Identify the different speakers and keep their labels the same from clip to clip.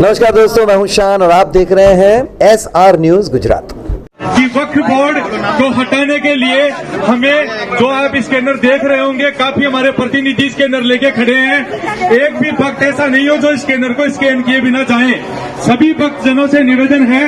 Speaker 1: नमस्कार दोस्तों, मैं हूं शान और आप देख रहे हैं SR न्यूज गुजरात।
Speaker 2: कि वक्फ बोर्ड को हटाने के लिए हमें जो आप स्कैनर देख रहे होंगे, काफी हमारे प्रतिनिधि स्कैनर लेके खड़े हैं। एक भी भक्त ऐसा नहीं हो जो स्कैनर को स्कैन किए बिना जाए। सभी भक्तजनों से निवेदन है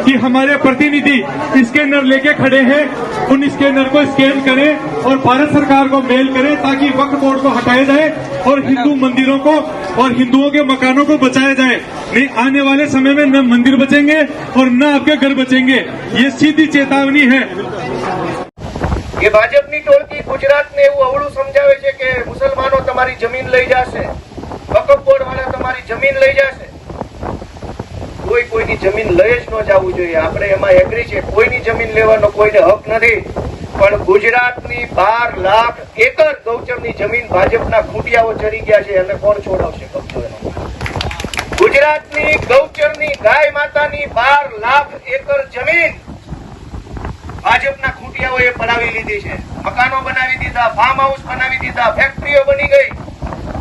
Speaker 2: कि हमारे प्रतिनिधि स्कैनर लेके खड़े हैं, उन स्कैनर को स्कैन करें और भारत सरकार को मेल करें ताकि वक्फ बोर्ड को हटाया जाए और हिंदू मंदिरों को और हिंदुओं के मकानों को बचाया जाए। नहीं, आने वाले समय में न मंदिर बचेंगे और न आपके घर बचेंगे। ये सीधी चेतावनी है।
Speaker 3: કે ભાજપની ટોળકી ગુજરાતને એવું અવળું સમજાવે છે કે મુસલમાનો તમારી જમીન લઈ જશે, વકફ બોર્ડ વાળા તમારી જમીન લઈ જશે। કોઈની જમીન લઈ જ ન જવું જોઈએ। આપણે એમાં એગ્રી છે, કોઈની જમીન લેવાનો કોઈને હક નથી। પણ ગુજરાતની 12 લાખ એકર ગૌચરની જમીન ભાજપના ખૂંટિયાઓ ચરી ગયા છે, અને કોણ છોડાવશે કબજો એનો? ગુજરાતની ગૌચરની ગાય માતાની 12 લાખ એકર જમીન ભાજપના ખૂંટિયાઓએ બનાવી લીધી છે। મકાનો બનાવી દીધા, ફાર્મ હાઉસ બનાવી દીધા, ફેક્ટરીઓ બની ગઈ।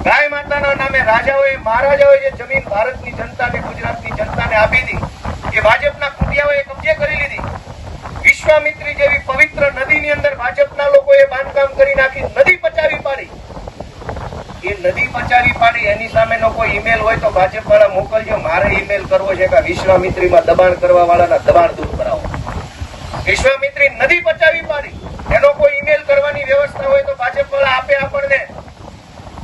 Speaker 3: ગાય માતાના નામે રાજાઓએ મહારાજાઓએ જે જમીન ભારતની જનતાને, ગુજરાતની જનતાને આપી હતી, એ ભાજપના ખૂંટિયાઓએ કબજે કરી લીધી। વિશ્વામિત્રી જેવી પવિત્ર નદીની અંદર ભાજપના લોકોએ બાંધકામ કરી નાખી, નદી પચાવી પાડી। એ નદી પચાવી પાડી, એની સામેનો કોઈ ઈમેલ હોય તો ભાજપ વાળા મોકલજો। મારે ઈમેલ કરવો છે કે વિશ્વામિત્રીમાં દબાણ કરવા વાળાના દબાણ દૂર કરાવો। વિશ્વામિત્રી નદી પચાવી પાડી, એનો કોઈ ઈમેલ કરવાની વ્યવસ્થા હોય તો ભાજપ વાળા આપે આપણને।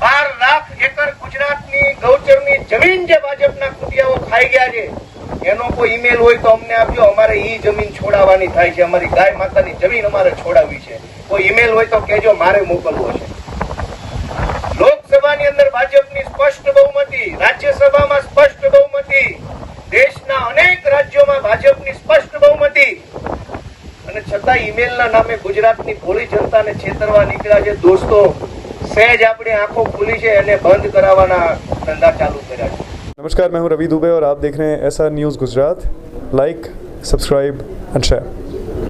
Speaker 3: 12 લાખ એકર ગુજરાતની ગૌચરની જમીન જે ભાજપના ખૂંટિયાઓ ખાઈ ગયા છે, એનો કોઈ ઈમેલ હોય તો અમને આપજો। અમારે ઈ જમીન છોડાવવાની થાય છે, અમારી ગાય માતાની જમીન અમારે છોડાવવી છે। કોઈ ઈમેલ હોય તો કહેજો, મારે મોકલવો છે। લોકસભાની અંદર ભાજપની સ્પષ્ટ બહુમતી, રાજ્યસભામાં સ્પષ્ટ બહુમતી, દેશના અનેક રાજ્યોમાં ભાજપની સ્પષ્ટ બહુમતી, અને છતાં ઈમેલના નામે ગુજરાતની ભોળી જનતાને છેતરવા નીકળ્યા છે। દોસ્તો, સહેજ આપણી આંખો ખુલી છે, એને બંધ કરાવવાના ધંધા ચાલુ કર્યા છે।
Speaker 4: नमस्कार, मैं हूं रवि दुबे और आप देख रहे हैं SR news Gujarat. Like, subscribe and share.